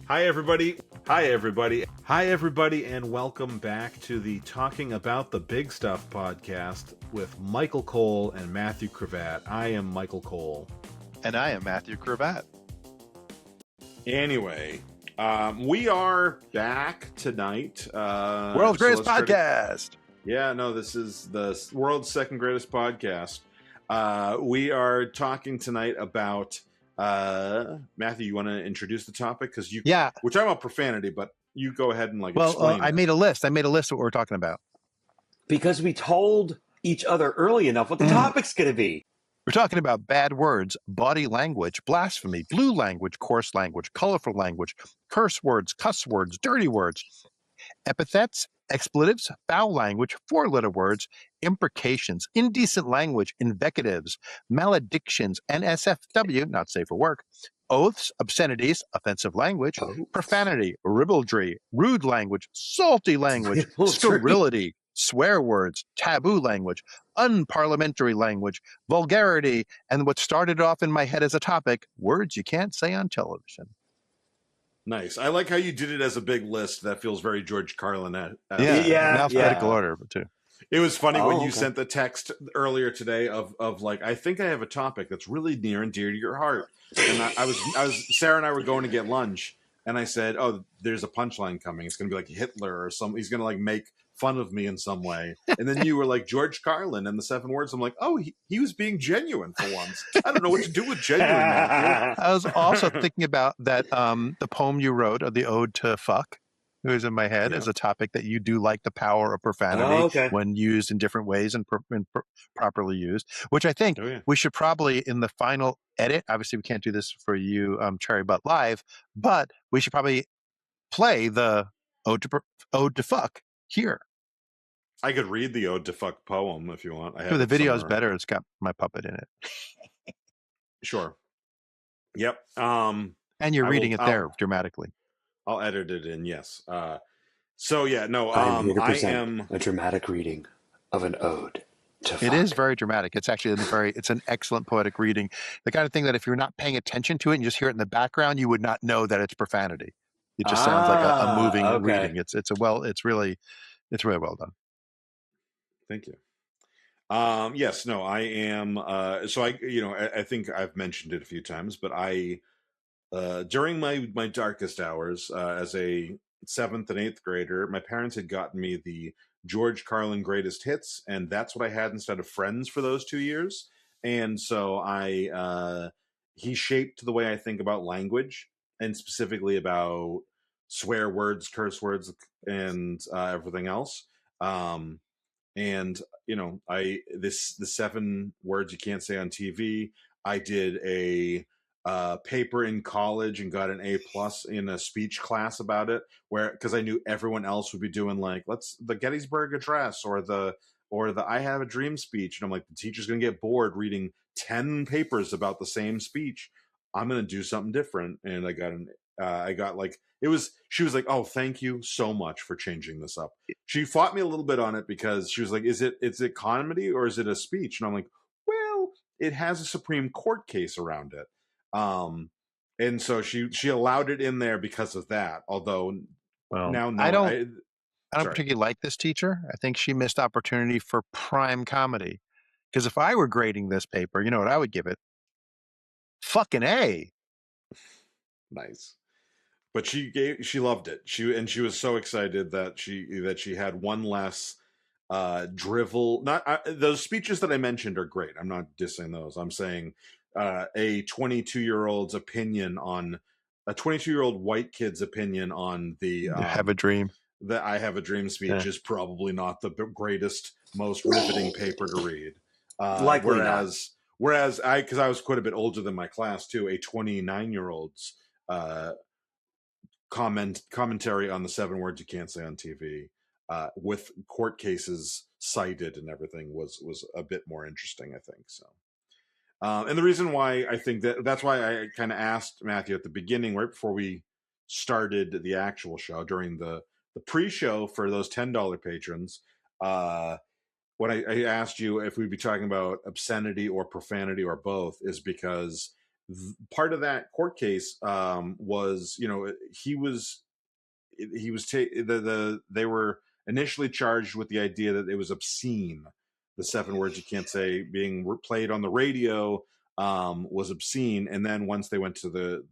Hi, everybody. Hi, everybody. Hi, everybody, and welcome back to the Talking About the Big Stuff podcast with Michael Cole and Matthew Cravat. I am Michael Cole. And I am Matthew Cravat. Anyway, we are back tonight. World's greatest podcast. This is the world's second greatest podcast. We are talking tonight about... Matthew, you want to introduce the topic? Because we're talking about profanity, but you go ahead and explain. I made a list. I made a list of what we're talking about. Because we told each other early enough what the topic's going to be. We're talking about bad words, body language, blasphemy, blue language, coarse language, colorful language, curse words, cuss words, dirty words, epithets, expletives, foul language, four-letter words, imprecations, indecent language, invectives, maledictions, NSFW, not safe for work, oaths, obscenities, offensive language, profanity, ribaldry, rude language, salty language, scurrility, swear words, taboo language, unparliamentary language, vulgarity, and what started off in my head as a topic, words you can't say on television. Nice. I like how you did it as a big list. That feels very George Carlin. In alphabetical order, too. It was funny when you sent the text earlier today of I think I have a topic that's really near and dear to your heart. And I was Sarah and I were going to get lunch, and I said, "Oh, there's a punchline coming. It's going to be like Hitler or something. He's going to make fun of me in some way." And then you were like, George Carlin and the 7 words. I'm like, oh, he was being genuine for once. I don't know what to do with genuine. I was also thinking about that the poem you wrote, the Ode to Fuck, who is in my head as a topic that you do like the power of profanity when used in different ways and properly used, which I think we should probably, in the final edit, obviously we can't do this for you, Cherry Butt Live, but we should probably play the Ode to Fuck here. I could read the Ode to Fuck poem if you want. The video is better. It's got my puppet in it. Sure. Yep. And you're reading it there dramatically. I'll edit it in. Yes. I'm here to present a dramatic reading of an ode to fuck. It is very dramatic. It's actually it's an excellent poetic reading. The kind of thing that if you're not paying attention to it and you just hear it in the background, you would not know that it's profanity. It just sounds like a moving reading. It's really well done. Thank you. I am. I think I've mentioned it a few times, but during my darkest hours, as a 7th and 8th grader, my parents had gotten me the George Carlin Greatest Hits, and that's what I had instead of Friends for those 2 years. And so he shaped the way I think about language, and specifically about swear words, curse words, and everything else. The 7 words you can't say on TV. I did a paper in college and got an A+ in a speech class about it, because I knew everyone else would be doing the Gettysburg Address or the I Have a Dream speech, and I'm like, the teacher's gonna get bored reading 10 papers about the same speech. I'm gonna do something different, and she was like, oh, thank you so much for changing this up. She fought me a little bit on it because she was like, is it comedy or is it a speech? And I'm like, well, it has a Supreme Court case around it. And so she allowed it in there because of that. Although I don't particularly like this teacher. I think she missed opportunity for prime comedy. Because if I were grading this paper, you know what I would give it? Fucking A. Nice. But she loved it. She was so excited that she had one less drivel. Not those speeches that I mentioned are great. I'm not dissing those. I'm saying a 22-year-old's opinion on a 22-year-old white kid's opinion on the Have a Dream. The I Have a Dream speech is probably not the greatest, most riveting paper to read. Likely Whereas because I was quite a bit older than my class too, a 29-year-old's commentary on the 7 words you can't say on TV, with court cases cited and everything was a bit more interesting, I think. So, and the reason why I think that's why I kind of asked Matthew at the beginning, right before we started the actual show, during the pre-show for those $10 patrons, when I asked you if we'd be talking about obscenity or profanity or both, is because part of that court case was, they were initially charged with the idea that it was obscene. The 7 words you can't say being played on the radio was obscene, and then once they went to the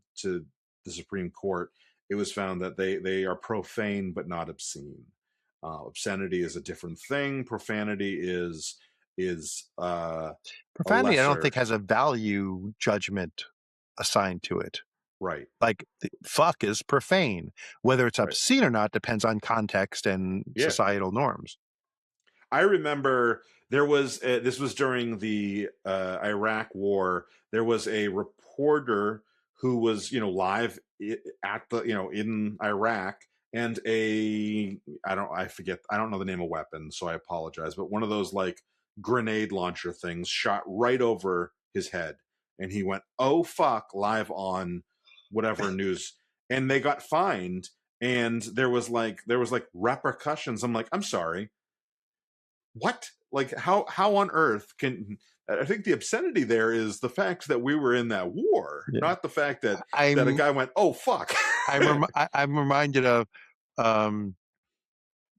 Supreme Court, it was found that they are profane but not obscene. Obscenity is a different thing. Profanity is Profanity, I don't think has a value judgment assigned to it. Right. Like fuck is profane. Whether it's obscene or not depends on context and societal norms. I remember there was this was during the Iraq War. There was a reporter who was live at the in Iraq, and I don't know the name of weapon, so I apologize, but one of those like grenade launcher things shot right over his head, and he went, "Oh fuck!" live on whatever news, and they got fined, and there was like repercussions. I'm like, I'm sorry. What? Like how on earth can I think the obscenity there is the fact that we were in that war, not the fact that that a guy went, "Oh fuck." I'm reminded of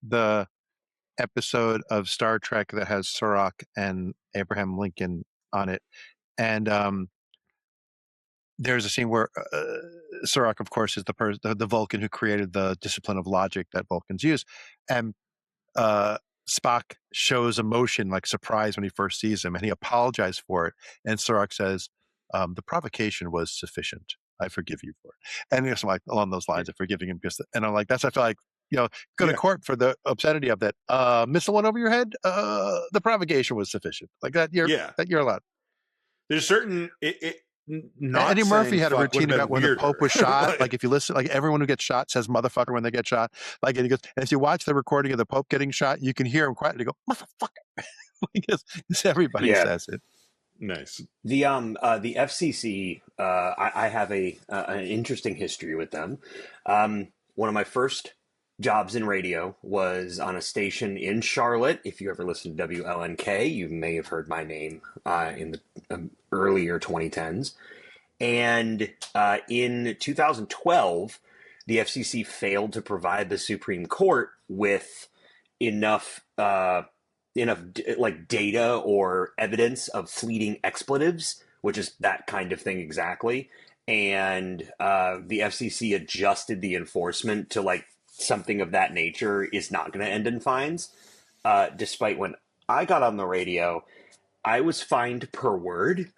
the episode of Star Trek that has Surak and Abraham Lincoln on it, and there's a scene where Surak, of course, is the Vulcan who created the discipline of logic that Vulcans use, and Spock shows emotion like surprise when he first sees him, and he apologized for it. And Surak says, "The provocation was sufficient. I forgive you for it." And something like along those lines of forgiving him, and I'm like, I feel like go to court for the obscenity of that. Missile went over your head. The provocation was sufficient. Like that, you're allowed. There's certain Eddie Murphy had a routine about when the Pope was shot. Like if you listen, like everyone who gets shot says "motherfucker" when they get shot. Like and he goes, and if you watch the recording of the Pope getting shot, you can hear him quietly go "motherfucker," because everybody says it. Nice. The FCC, I have an interesting history with them. One of my first jobs in radio was on a station in Charlotte. If you ever listened to WLNK, you may have heard my name in the earlier 2010s. And in 2012, the FCC failed to provide the Supreme Court with enough like data or evidence of fleeting expletives, which is that kind of thing exactly. And the FCC adjusted the enforcement to like something of that nature is not going to end in fines. Despite when I got on the radio, I was fined per word.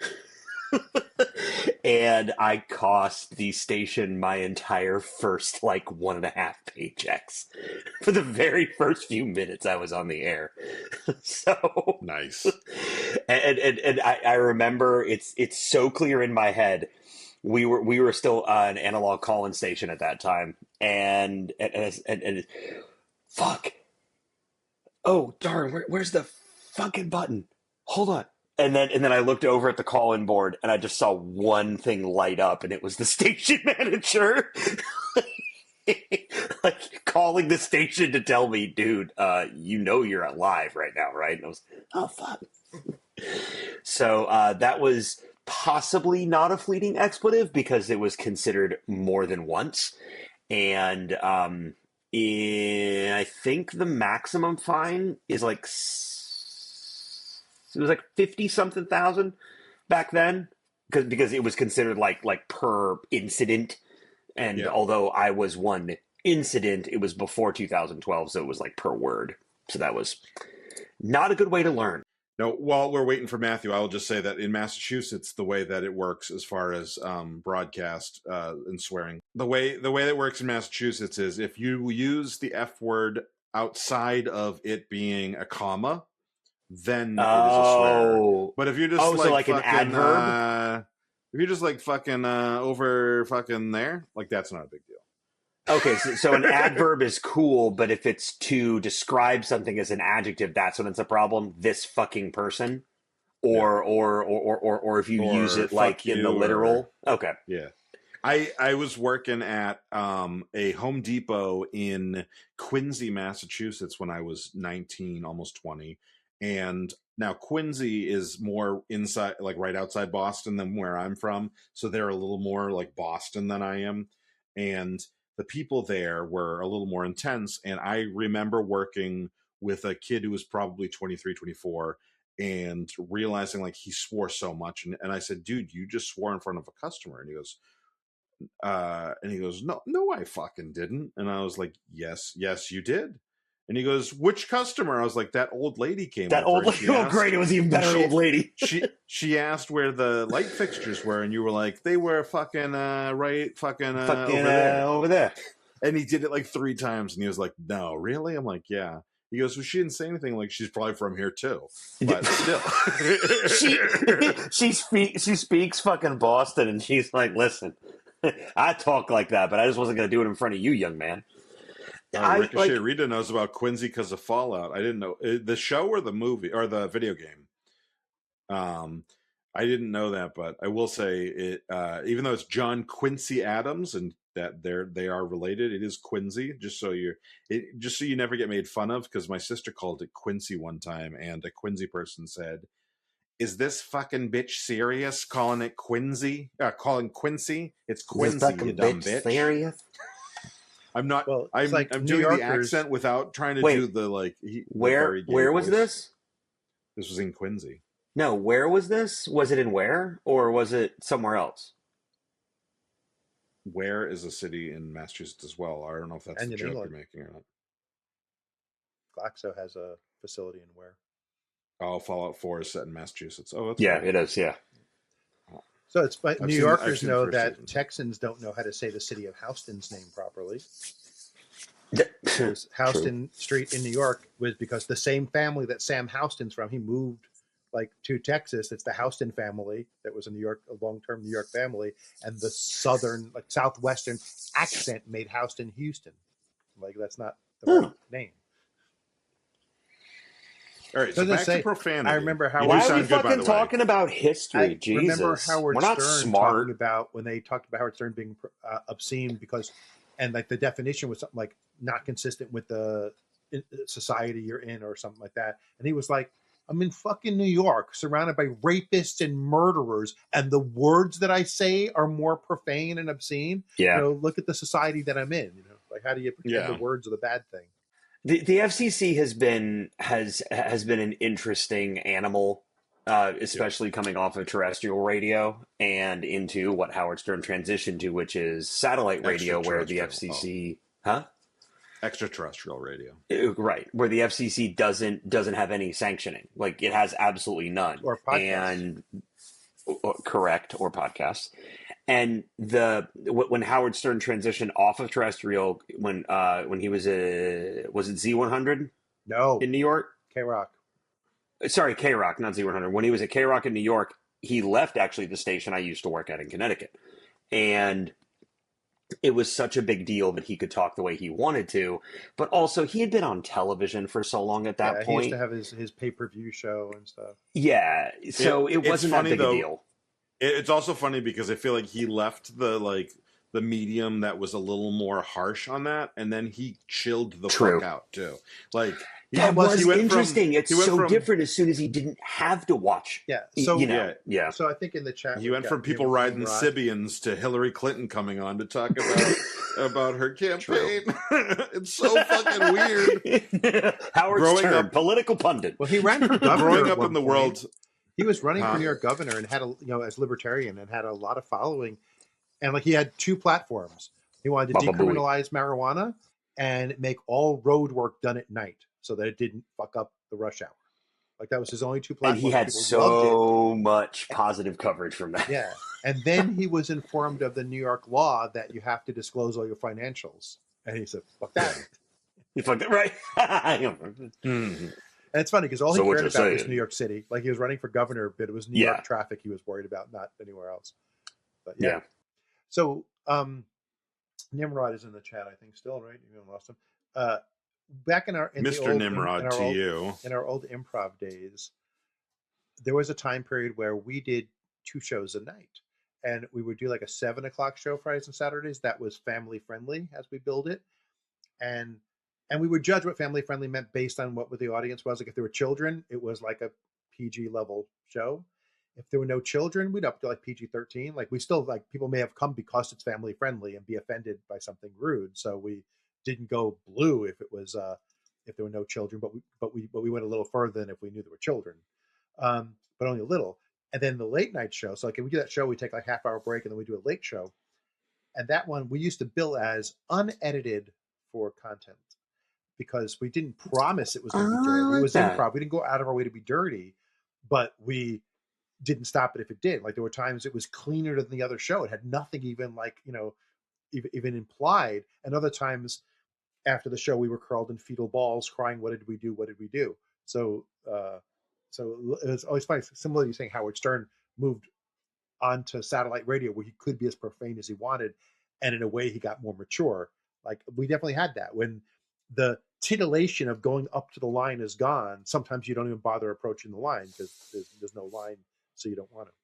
And I cost the station my entire first 1.5 paychecks for the very first few minutes I was on the air. So nice. And I remember it's so clear in my head. We were still an analog call-in station at that time, and fuck. Oh darn! Where's the fucking button? Hold on. And then I looked over at the call-in board, and I just saw one thing light up, and it was the station manager, like calling the station to tell me, "Dude, you're alive right now, right?" And I was, "Oh fuck." So that was possibly not a fleeting expletive because it was considered more than once, and I think the maximum fine is it was 50 something thousand back then because it was considered like per incident. And although I was one incident, it was before 2012. So it was per word. So that was not a good way to learn. No, while we're waiting for Matthew, I will just say that in Massachusetts, the way that it works as far as broadcast and swearing, the way that works in Massachusetts is if you use the F word outside of it being a comma, then it is a swear. But if you're just so like fucking, an adverb, if you're just fucking over fucking there, that's not a big deal. Okay, so an adverb is cool, but if it's to describe something as an adjective, that's when it's a problem. This fucking person, or if you use it in the literal. Okay, yeah. I was working at a Home Depot in Quincy, Massachusetts when I was 19, almost 20. And now Quincy is more inside, like right outside Boston than where I'm from. So they're a little more like Boston than I am. And the people there were a little more intense. And I remember working with a kid who was probably 23, 24, and realizing like he swore so much. And I said, dude, you just swore in front of a customer. And he goes, no, I fucking didn't. And I was like, yes, you did. And he goes, which customer? I was like, that old lady came That over. old lady. Oh, great! It was even better. Old lady. she asked where the light fixtures were, and you were like, they were fucking over there. And he did it like 3 times, and he was like, no, really? I'm like, yeah. He goes, well, she didn't say anything. Like, she's probably from here too, but still. she speaks fucking Boston, and she's like, listen, I talk like that, but I just wasn't going to do it in front of you, young man. Ricochet Rita knows about Quincy because of Fallout. I didn't know the show or the movie or the video game. I didn't know that, but I will say it. Even though it's John Quincy Adams and that they are related, it is Quincy. Just so you never get made fun of, because my sister called it Quincy one time, and a Quincy person said, "Is this fucking bitch serious? Calling it Quincy? Calling Quincy? It's Quincy, you dumb bitch." Serious? I'm not. Well, I'm doing the accent without trying to do the like. Where was this? This was in Quincy. No, where was this? Was it in Ware, or was it somewhere else? Ware is a city in Massachusetts as well. I don't know if that's the joke you're making or not. Glaxo has a facility in Ware. Oh, Fallout 4 is set in Massachusetts. Oh, that's yeah, cool. it is. Yeah. So it's New Yorkers know that season. Texans don't know how to say the city of Houston's name properly. Houston Street in New York was because the same family that Sam Houston's from, he moved like to Texas. It's the Houston family that was a long-term New York family, and the southern, like southwestern accent made Houston Houston. Like that's not the right name. All right, so back to Profanity. I remember how. Why are we fucking talking about history? Jesus, remember Howard we're not Stern smart. talking about when they talked about Howard Stern being obscene because, and like the definition was something like not consistent with the society you're in or something like that. And he was like, "I'm in fucking New York, surrounded by rapists and murderers, and the words that I say are more profane and obscene. Yeah, look at the society that I'm in. Like how do you pretend the words are the bad thing?" The FCC has been an interesting animal, especially coming off of terrestrial radio and into what Howard Stern transitioned to, which is satellite radio, where the FCC, extraterrestrial radio, right, where the FCC doesn't have any sanctioning, like it has absolutely none, or podcasts. Correct, or podcasts. And when Howard Stern transitioned off of terrestrial, when he was it Z100? No, in New York, K-Rock. Sorry, K-Rock, not Z100. When he was at K-Rock in New York, he left actually the station I used to work at in Connecticut, and it was such a big deal that he could talk the way he wanted to, but also he had been on television for so long at that point. He used to have his pay-per-view show and stuff. Yeah, so it wasn't that big a deal. It's also funny because I feel like he left the medium that was a little more harsh on that, and then he chilled the fuck out too. Like that was interesting. It's so different as soon as he didn't have to watch. Yeah. So yeah. So I think in the chat he went from people riding Sibians to Hillary Clinton coming on to talk about her campaign. It's so fucking weird. Howard Stern, political pundit. Well, he ran for governor. Growing up in the world. He was running for New York governor and had as libertarian and had a lot of following, and he had 2 platforms. He wanted to decriminalize marijuana and make all road work done at night so that it didn't fuck up the rush hour. Like that was his only 2 platforms. And he had so much positive coverage from that. Yeah, and then he was informed of the New York law that you have to disclose all your financials, and he said, "Fuck that." You fucked it right. Mm-hmm. And it's funny because all he cared about was New York City. Like he was running for governor, but it was New York traffic he was worried about, not anywhere else. But yeah. So Nimrod is in the chat, I think, still, right? You haven't lost him. Back in Mr. Nimrod to you. In our old improv days, there was a time period where we did 2 shows a night. And we would do like a 7:00 show Fridays and Saturdays. That was family friendly as we build it. And And we would judge what family friendly meant based on what the audience was. Like if there were children, it was like a PG level show. If there were no children, we'd up to like PG-13. Like we still like people may have come because it's family friendly and be offended by something rude. So we didn't go blue if it was if there were no children, but we went a little further than if we knew there were children, but only a little. And then the late night show. So like if we do that show, we take like half-hour break and then we do a late show. And that one we used to bill as unedited for content because we didn't promise it was going to be dirty. It was improv. We didn't go out of our way to be dirty, but we didn't stop it if it did. Like there were times it was cleaner than the other show. It had nothing even like, even implied. And other times after the show, we were curled in fetal balls crying, what did we do? What did we do? So it was always funny. Similarly, saying Howard Stern moved onto satellite radio where he could be as profane as he wanted. And in a way he got more mature. Like we definitely had that when the titillation of going up to the line is gone. Sometimes you don't even bother approaching the line because there's no line. So you don't want to.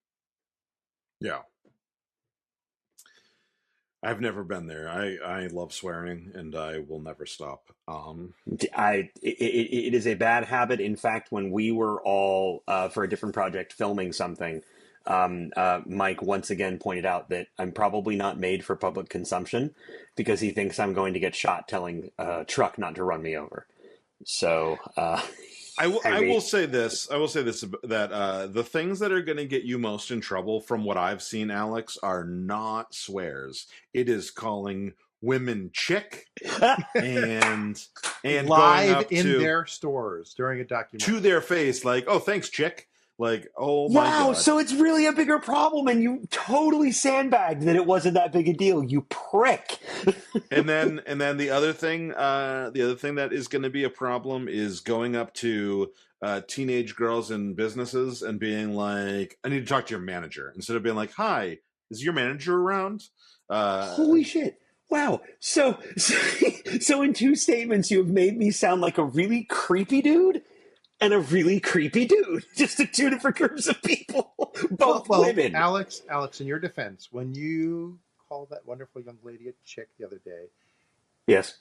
Yeah. I've never been there. I love swearing and I will never stop. It is a bad habit. In fact, when we were all for a different project filming something, Mike once again pointed out that I'm probably not made for public consumption because he thinks I'm going to get shot telling a truck not to run me over. So I will say this that the things that are going to get you most in trouble from what I've seen, Alex, are not swears. It is calling women chick and live going up in their stores during a documentary to their face like, oh, thanks, chick. Like, oh my God. So it's really a bigger problem, and you totally sandbagged that it wasn't that big a deal, you prick. and then the other thing that is going to be a problem is going up to teenage girls in businesses and being like, I need to talk to your manager, instead of being like, hi, is your manager around? Holy shit. Wow. So in two statements, you have made me sound like a really creepy dude and a really creepy dude. Just the two different groups of people. Both women. Alex, in your defense, when you called that wonderful young lady a chick the other day, yes,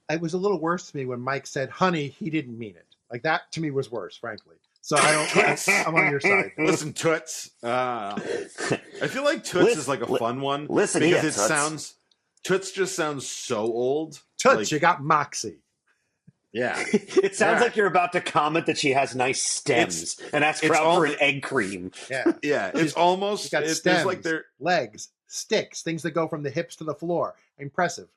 it was a little worse to me when Mike said, honey, he didn't mean it. Like that to me was worse, frankly. So I'm on your side. Listen, Toots. I feel like Toots is like a fun one. Listen, because Toots just sounds so old. Toots, like, you got moxie. Yeah. It sounds like you're about to comment that she has nice stems and ask her out for an egg cream. Yeah. Yeah. It's almost got stems, like their legs, sticks, things that go from the hips to the floor. Impressive.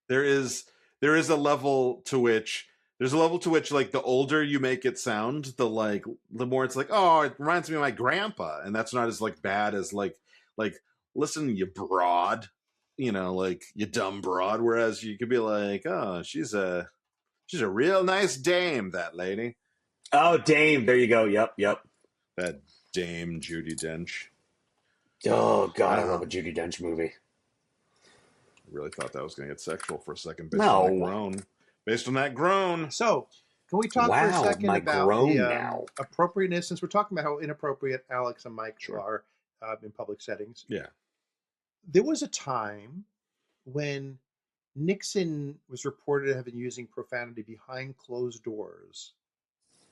There is a level to which like the older you make it sound, the more it's like, oh, it reminds me of my grandpa, and that's not as like bad as like listen, you broad, like you dumb broad. Whereas you could be like, oh, she's a real nice dame, that lady. Oh, dame. There you go. Yep. That Dame Judi Dench. Oh God, I love a Judi Dench movie. I really thought that was going to get sexual for a second based on that groan. So, can we talk for a second about the appropriateness, since we're talking about how inappropriate Alex and Mike are in public settings? Yeah. There was a time when Nixon was reported to have been using profanity behind closed doors.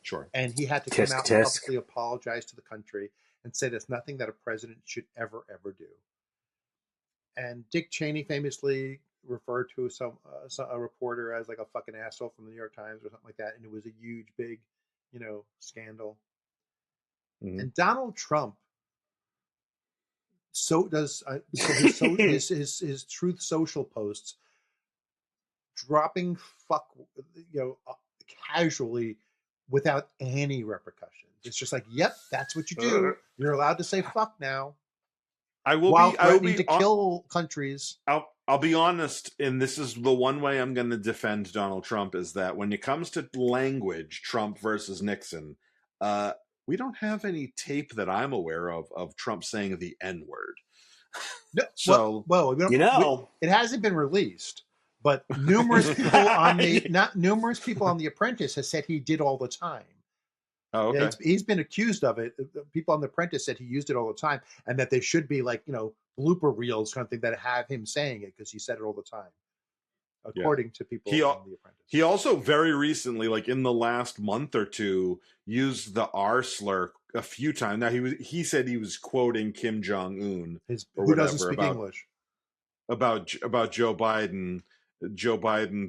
Sure. And he had to come out and publicly apologize to the country and say that's nothing that a president should ever do. And Dick Cheney famously referred to a reporter as like a fucking asshole from the New York Times or something like that, and it was a huge, big, scandal. Mm-hmm. And Donald Trump does his Truth Social posts, dropping fuck, casually without any repercussions. It's just like, yep, that's what you do. You're allowed to say fuck now. I will be to kill countries. I'll be honest, and this is the one way I'm going to defend Donald Trump, is that when it comes to language, Trump versus Nixon, we don't have any tape that I'm aware of Trump saying the N-word. No, so, it hasn't been released, but numerous people numerous people on The Apprentice has said he did all the time. Oh, okay. Yeah, he's been accused of it. People on The Apprentice said he used it all the time, and that there should be blooper reels kind of thing that have him saying it because he said it all the time. according to people He in al- The Apprentice. He also very recently, like in the last month or two, used the R slur a few times. Now he said he was quoting Kim Jong Un or Who doesn't whatever speak English? about Joe Biden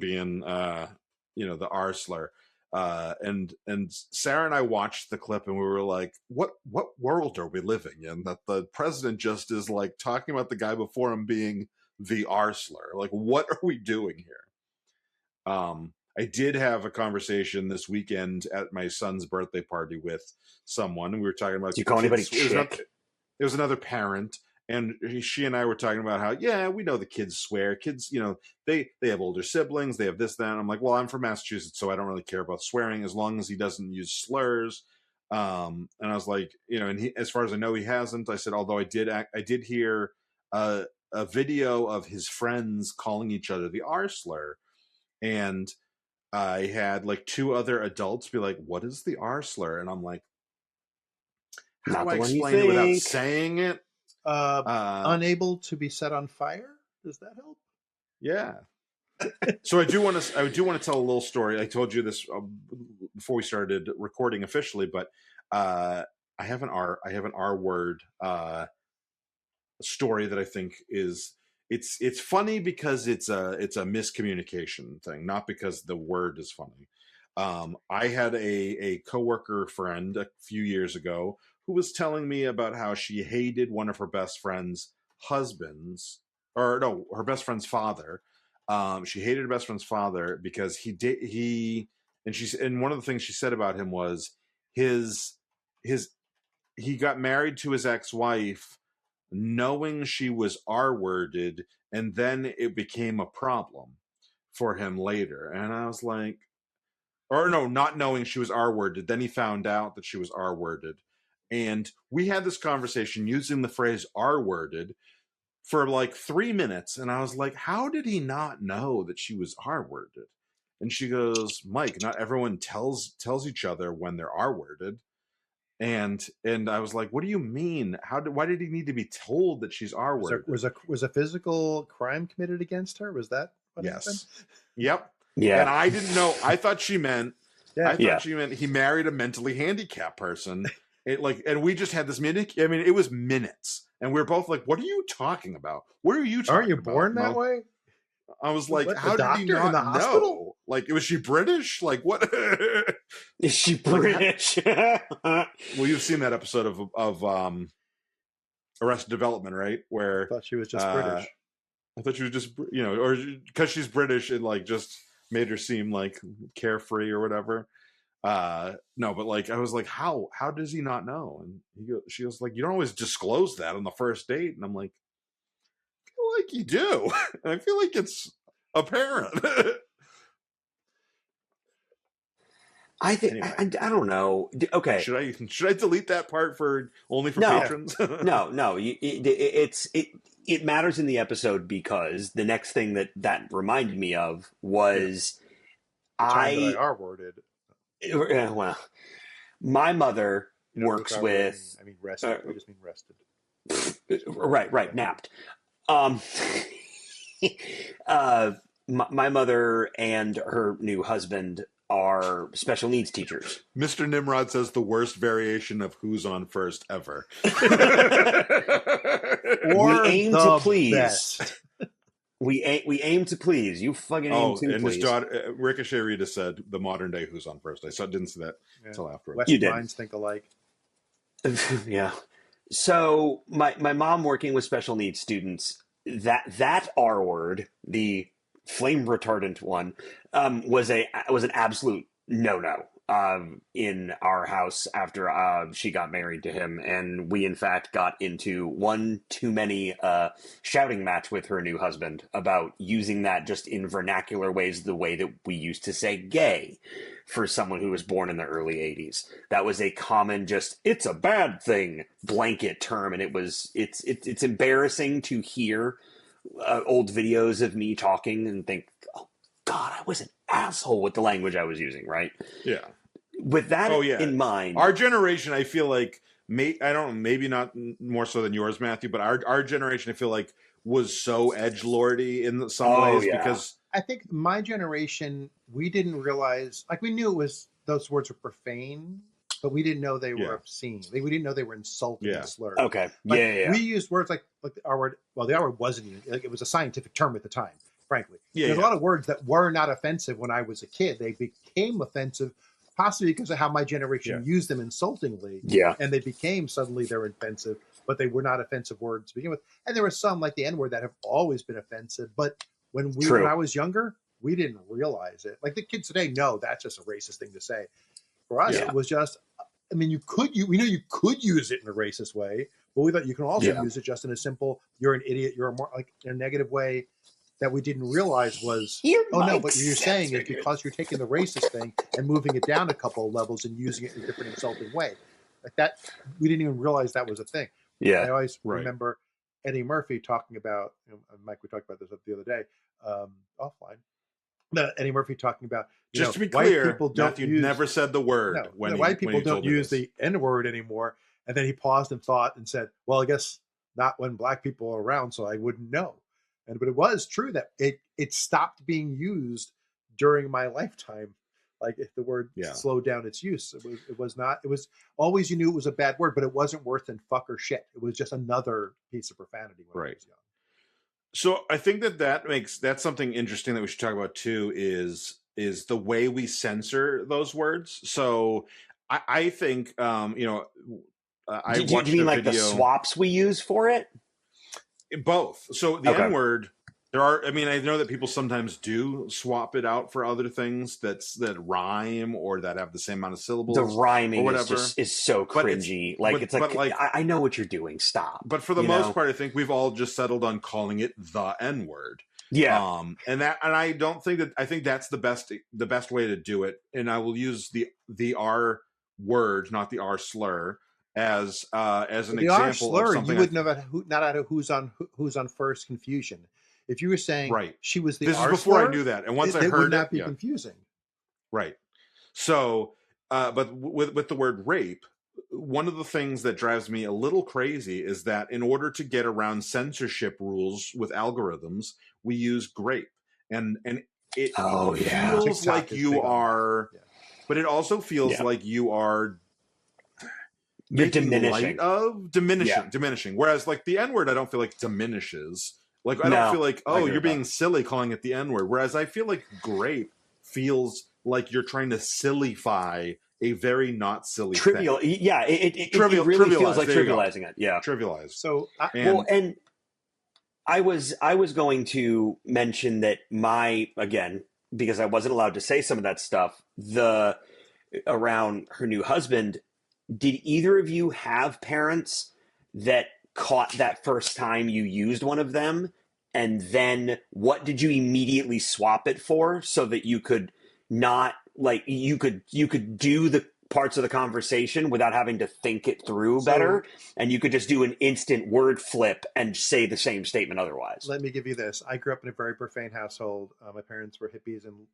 being the R slur. And Sarah and I watched the clip and we were like, what world are we living in that the president just is like talking about the guy before him being the R slur? Like, what are we doing here? I did have a conversation this weekend at my son's birthday party with someone. We were talking about. Do you call anybody chick? It was another parent, and she and I were talking about how, we know the kids swear. Kids, they have older siblings. They have this, that. And I'm like, well, I'm from Massachusetts, so I don't really care about swearing as long as he doesn't use slurs. And I was like, and he, as far as I know, he hasn't. I said, although I did hear a video of his friends calling each other the R slur. And I had like two other adults be like, what is the R slur? And I'm like, how do I explain it without saying it? Unable to be set on fire? Does that help? Yeah. So I do want to tell a little story. I told you this before we started recording officially, but I have an R word story that I think is it's funny because it's a miscommunication thing, not because the word is funny. I had a coworker friend a few years ago who was telling me about how she hated one of her best friend's husbands, or no, her best friend's father. She hated her best friend's father because and one of the things she said about him was he got married to his ex-wife knowing she was R-worded, and then it became a problem for him later. And I was like, or no, not knowing she was R-worded. Then he found out that she was R-worded. And we had this conversation using the phrase R-worded for like 3 minutes. And I was like, how did he not know that she was R-worded? And she goes, Mike, not everyone tells each other when they're R-worded. And I was like, what do you mean? Why did he need to be told that she's R-worded? Was a physical crime committed against her? Was that what happened? Yep. Yeah. And I didn't know. I thought she meant she meant he married a mentally handicapped person. And we just had this minute. I mean, it was minutes. And we were both like, what are you talking about? What are you talking about? Aren't you born that way? I was like, what, how did he not know? Like, was she British? Like, what? Is she British? Well, you've seen that episode of Arrested Development, right? Where I thought she was just British. I thought she was just, or because she's British, it like just made her seem like carefree or whatever. No, but like I was like, how does he not know? And she was like, you don't always disclose that on the first date. And I'm like, I feel like you do. And I feel like it's apparent. I think anyway. I don't know. Okay, should I delete that part for only for patrons? No. It matters in the episode because the next thing that reminded me of was I R-worded. Well, my mother works with. I mean, rested. I just mean rested. Right, napped. My mother and her new husband are special needs teachers. Mr. Nimrod says the worst variation of Who's on First ever. Or we aim to please. Best. We aim to please. You fucking aim to and please. his daughter, Ricochet Rita said the modern day Who's on First. I didn't see that until afterwards. West minds think alike. Yeah. So my mom working with special needs students, that R word, the flame retardant one, was an absolute no in our house after she got married to him, and we in fact got into one too many shouting match with her new husband about using that just in vernacular ways, the way that we used to say gay for someone who was born in the early 80s. That was a common it's a bad thing blanket term, and it's embarrassing to hear old videos of me talking and think, oh God, I was an asshole with the language I was using, right? Yeah. With that in mind, our generation, I feel like, I don't know, maybe not more so than yours, Matthew, but our generation, I feel like, was so edgelordy in some ways I think my generation, we didn't realize, like, we knew it was, those words were profane, but we didn't know they were Yeah. obscene. We didn't know they were insulting Yeah. and slurs. Okay. Like, Yeah. we used words like the R word. Well, the R word wasn't even, like, it was a scientific term at the time, frankly. Yeah, There's yeah. a lot of words that were not offensive when I was a kid. They became offensive, possibly because of how my generation used them insultingly. Yeah. And they became, suddenly they're offensive, but they were not offensive words to begin with. And there were some, like the N word, that have always been offensive. But when I was younger, we didn't realize it. Like the kids today know that's just a racist thing to say. For us, Yeah. it was just, I mean, we know you could use it in a racist way, but we thought you can also use it just in a simple, you're an idiot, you're a more, like, in a negative way that we didn't realize was, oh no, what you're saying is because you're taking the racist thing and moving it down a couple of levels and using it in a different insulting way. Like that, we didn't even realize that was a thing. Yeah. I always remember Eddie Murphy talking about, Mike, we talked about this the other day, offline. Eddie Murphy talking about, just to be white clear, people don't Matthew use, never said the word. White people don't use the N word anymore. And then he paused and thought and said, well, I guess not when black people are around, so I wouldn't know. But it was true that it stopped being used during my lifetime. Like, if the word slowed down its use, it was not. It was always, you knew it was a bad word, but it wasn't worse than fuck or shit. It was just another piece of profanity when I was young. So I think that's something interesting that we should talk about too, is the way we censor those words. So I think I do you mean like the swaps we use for it? Both. So the N word, I know that people sometimes do swap it out for other things that rhyme or that have the same amount of syllables. The rhyming is so cringy. I know what you're doing. Stop. But for the most part, I think we've all just settled on calling it the N word. Yeah. And I don't think that, I think that's the best way to do it. And I will use the R word, not the R slur, as an the example R slur, of something. You wouldn't have not out of who's on first confusion. If you were saying she was the this R is before slur, I knew that, and once I heard it would not be confusing. Right. So, but with the word rape, one of the things that drives me a little crazy is that in order to get around censorship rules with algorithms, we use grape, and it feels like you are, but it also feels like you are. You're diminishing. Diminishing. Whereas, like, the N word, I don't feel like diminishes. Like, I don't feel like, oh, you're being silly calling it the N word. Whereas I feel like grape feels like you're trying to sillify a very not silly trivial thing. Yeah, it really feels like trivializing it. Yeah, trivialized. So and I was going to mention that again, because I wasn't allowed to say some of that stuff, around her new husband. Did either of you have parents that caught that first time you used one of them? And then what did you immediately swap it for, so that you could not, like, you could do the parts of the conversation without having to think it through better, and you could just do an instant word flip and say the same statement otherwise? Let me give you this. I grew up in a very profane household. My parents were hippies, and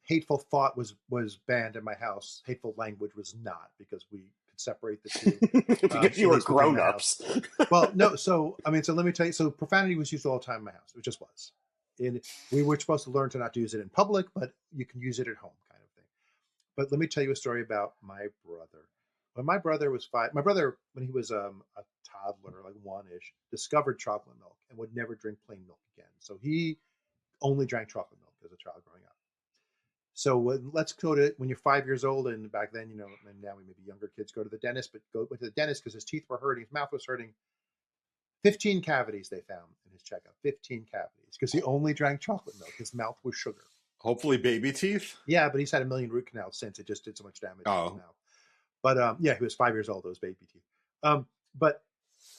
hateful thought was banned in my house. Hateful language was not, because we could separate the two. Because you were grown-ups. Well, no. So let me tell you. So profanity was used all the time in my house. It just was. And we were supposed to learn to not use it in public, but you can use it at home, kind of thing. But let me tell you a story about my brother. When my brother was 5, when he was a toddler, like 1-ish, discovered chocolate milk and would never drink plain milk again. So he only drank chocolate milk as a child growing up. So let's go to when you're 5 years old, and back then, and now we maybe younger kids go to the dentist, but went to the dentist because his teeth were hurting, his mouth was hurting. 15 cavities they found in his checkup. 15 cavities because he only drank chocolate milk. His mouth was sugar. Hopefully baby teeth. Yeah, but he's had a million root canals since. It just did so much damage to his mouth. But he was 5 years old. Those baby teeth. But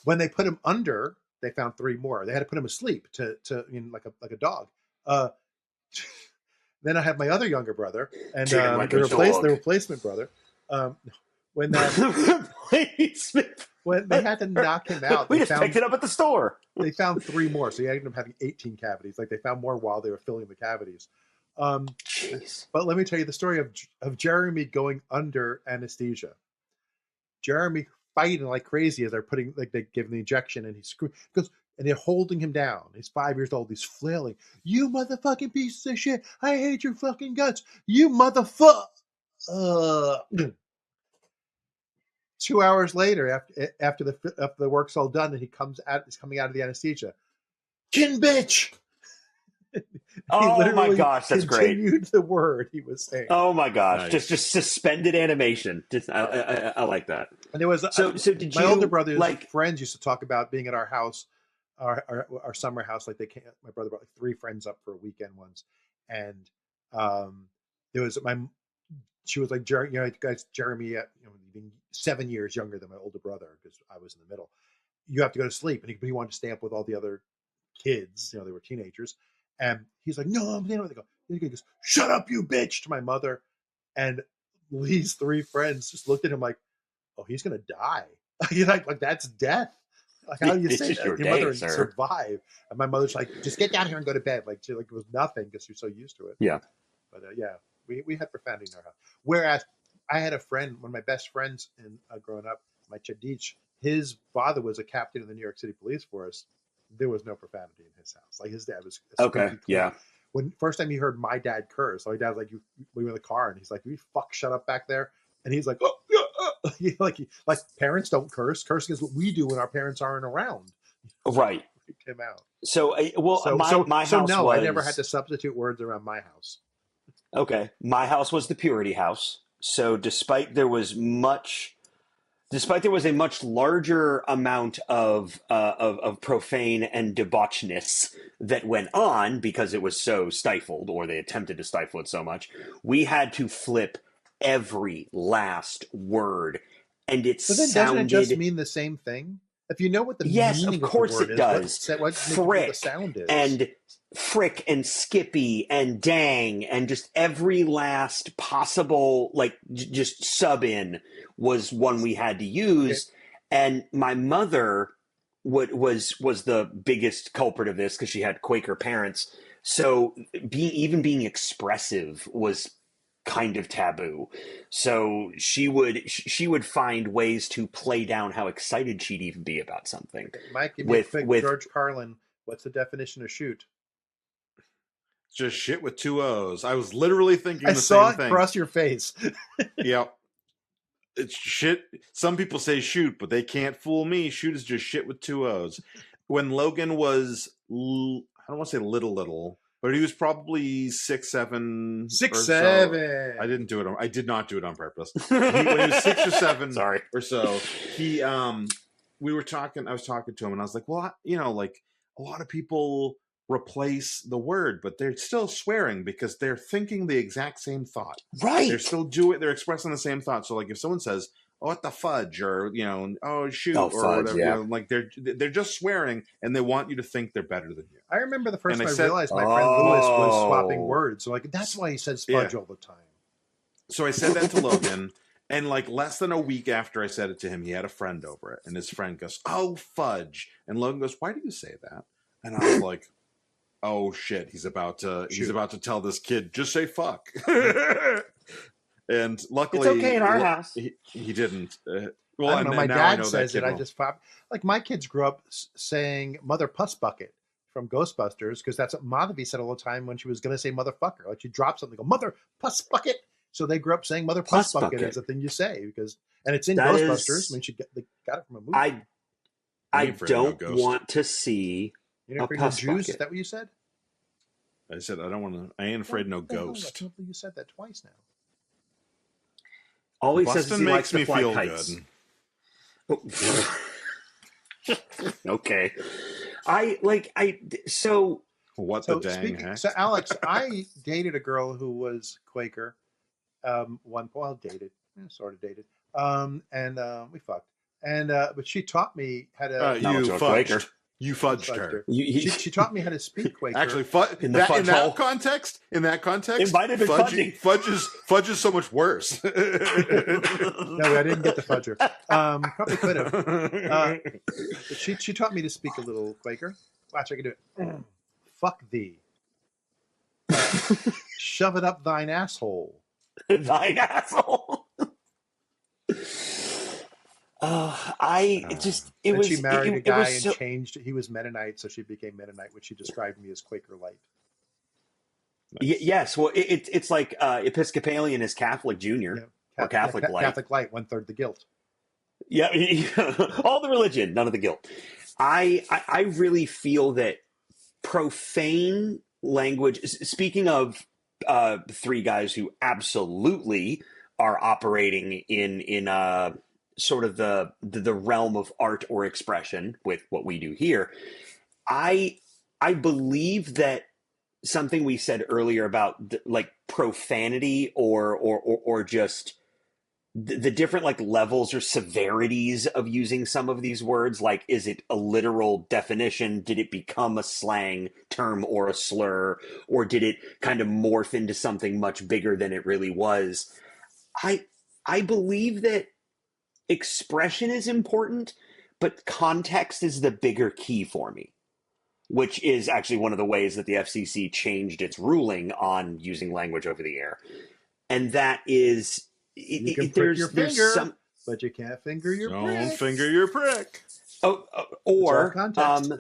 when they put him under, they found 3 more. They had to put him asleep to like a dog. Then I have my other younger brother, and the replacement brother. When they had to knock him out, we just picked it up at the store. They found 3 more, so he ended up having 18 cavities. Like, they found more while they were filling the cavities. Jeez. But let me tell you the story of Jeremy going under anesthesia. Jeremy fighting like crazy as they give him the injection, and he screams. He goes, and they're holding him down. He's 5 years old. He's flailing. You motherfucking pieces of shit! I hate your fucking guts. You motherfucker. 2 hours later, after the work's all done, and he's coming out of the anesthesia. Kin bitch. He Oh my literally gosh, that's great. continued the word he was saying. Oh my gosh, Nice. just suspended animation. I like that. And there was So did my you older brother's like? friends used to talk about being at our house, our summer house. Like my brother brought like 3 friends up for a weekend once, and there was she was like guys, Jeremy, even 7 years younger than my older brother because I was in the middle. You have to go to sleep, and he wanted to stay up with all the other kids. They were teenagers, and he's like, "No, I'm staying." They go. He goes, "Shut up, you bitch!" to my mother, and these 3 friends just looked at him like, "Oh, he's gonna die." like that's death. Like, how do you It's say just that? your Your day, mother sir. survive, and my mother's like, "Just get down here and go to bed." Like it was nothing because you're so used to it. Yeah. But yeah, we had profanity in our house. Whereas I had a friend, one of my best friends in growing up, my Chadich, his father was a captain in the New York City Police Force. There was no profanity in his house. Like his dad was Okay. squeaky clean. Yeah. When first time he heard my dad curse, my dad was like, we were in the ar, and he's like, "You fuck, shut up back there." And he's like, "Oh, like parents don't curse. Cursing is what we do when our parents aren't around." Right. Freaked him out. So my So house no, was I never had to substitute words around my house. okay. My house was the purity house. So despite there was a much larger amount of profane and debauchness that went on because it was so stifled, or they attempted to stifle it so much, we had to flip every last word, and it But then doesn't it just sounded. mean the same thing? If you know what the Yes, meaning of of the course word it is, does. what makes you think the sound is? And frick and skippy and dang and just every last possible just sub in was one we had to use. And my mother was the biggest culprit of this because she had Quaker parents. So being expressive was kind of taboo. So she would find ways to play down how excited she'd even be about something. Mike, give me a quick George Carlin. What's the definition of shoot? Just shit with 2 O's. I was literally thinking I the saw same it thing. cross your face. Yep. It's shit. Some people say shoot, but they can't fool me. Shoot is just shit with 2 O's. When Logan was, I don't want to say little, but he was probably 6, 7. 6, or 7. So. I did not do it on purpose. When he was 6 or 7 Sorry. or so, we were talking, I was talking to him, and I was like, well, like a lot of people replace the word, but they're still swearing because they're thinking the exact same thought. Right. They're expressing the same thought. So like if someone says, "Oh, what the fudge," or "Oh, shoot," or fudge, whatever, yeah. like they're just swearing and they want you to think they're better than you. I remember the first time I said, realized my friend Lewis was swapping words. So like that's why he says fudge all the time. So I said that to Logan, and like less than a week after I said it to him, he had a friend over it, and his friend goes, "Oh, fudge," and Logan goes, "Why do you say that?" And I was like, "Oh shit, he's about to tell this kid, just say fuck." And luckily, it's okay in our house. He didn't. Well, I don't know. My dad says it. I just like my kids grew up saying "Mother Puss Bucket" from Ghostbusters because that's what Madhavi said all the time when she was going to say "motherfucker." Like she dropped something, go "Mother Puss Bucket." So they grew up saying "Mother Puss Bucket" is the thing you say and it's in Ghostbusters. I mean, they got it from a movie. I don't want to see a puss bucket. Is that what you said? I said I don't want to. I ain't afraid no ghost. I can't believe you said that twice now. All he says is he likes to fly kites. Okay. So what the dang heck? So Alex, I dated a girl who was Quaker. Dated, and we fucked. And but she taught me how to. You fudged her. She taught me how to speak Quaker. Actually, in that context, fudge is so much worse. No, I didn't get the fudger. Probably could have. She taught me to speak a little Quaker. Watch, I can do it. Fuck thee. Shove it up thine asshole. Thine asshole. It And she was married a it guy was and so changed. He was Mennonite, so she became Mennonite, which she described me as Quaker Light. Nice. yes. Well, it's like Episcopalian is Catholic Junior Yeah, or Catholic Light. Catholic Light, 1/3 the guilt. Yeah, all the religion, none of the guilt. I really feel that profane language. Speaking of three guys who absolutely are operating in sort of the realm of art or expression with what we do here, I I believe that something we said earlier about like profanity or just the different like levels or severities of using some of these words, like is it a literal definition, did it become a slang term or a slur, or did it kind of morph into something much bigger than it really was? I i believe that expression is important, but context is the bigger key for me, which is actually one of the ways that the FCC changed its ruling on using language over the air. And that is, You can prick your there's finger, some, but you can't finger your Don't prick. finger your prick. oh, It's all context.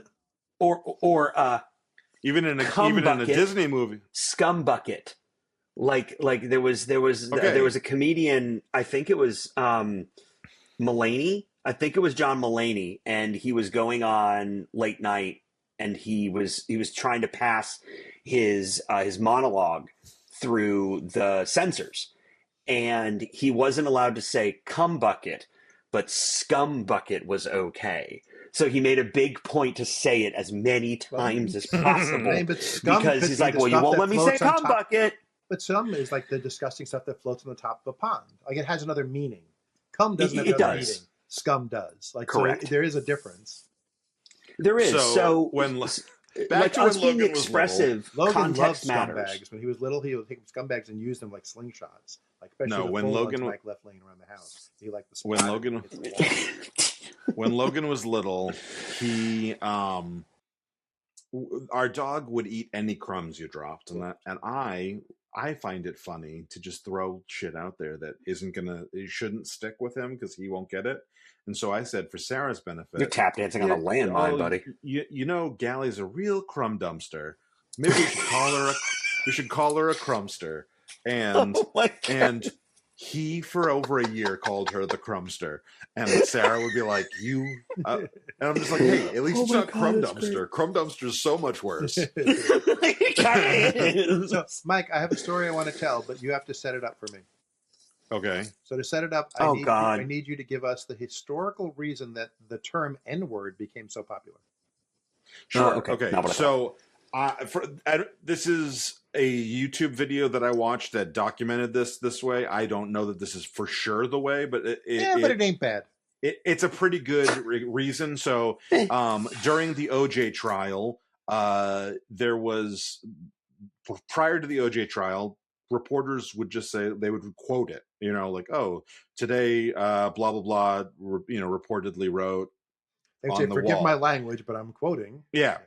or Even in cum a bucket, Disney movie. scum bucket. Like there was Okay. there was a comedian, I think it was Mulaney. I think it was John Mulaney, and he was going on late night, and he was trying to pass his monologue through the censors, and he wasn't allowed to say cum bucket, but scum bucket was okay. So he made a big point to say it as many times as possible, I mean, but scum because could he's be like, the well, you stuff won't that let me say floats on cum top. bucket. But scum is like the disgusting stuff that floats on the top of a pond. Like it has another meaning. Cum doesn't have It another does. meaning. Scum does. Like Correct. So there is a difference. There is. So when back like to when us being Logan was expressive, Logan loved context matters. scumbags. When he was little, he would take scumbags and use them like slingshots. Like especially No, the when full Logan- ones Mike left laying around the house. He liked the When splatter Logan- that hits the wall. when Logan was little, he our dog would eat any crumbs you dropped, and I find it funny to just throw shit out there that it shouldn't stick with him because he won't get it. And so I said, for Sarah's benefit, You're tap dancing on a landmine, buddy. You know, Galley's a real crumb dumpster. Maybe we should call her a crumbster. And Oh my God. and he for over a year called her the crumbster, and Sarah would be like, and I'm just like, hey, at least Oh it's my not God, crumb that's dumpster. great. Crumb dumpster is so much worse. It kinda is. So, Mike, I have a story I want to tell, but you have to set it up for me. Okay. So to set it up, Oh, I God. need you to give us the historical reason that the term N-word became so popular. Sure. Okay. Okay. Not what I So, this is a YouTube video that I watched that documented this way. I don't know that this is for sure the way, but but it ain't bad. it's a pretty good reason. So, during the OJ trial, there was, prior to the OJ trial, reporters would just say, they would quote it, like, oh, today, blah blah blah, reportedly wrote They on say, the forgive wall. my language, but I'm quoting. Yeah.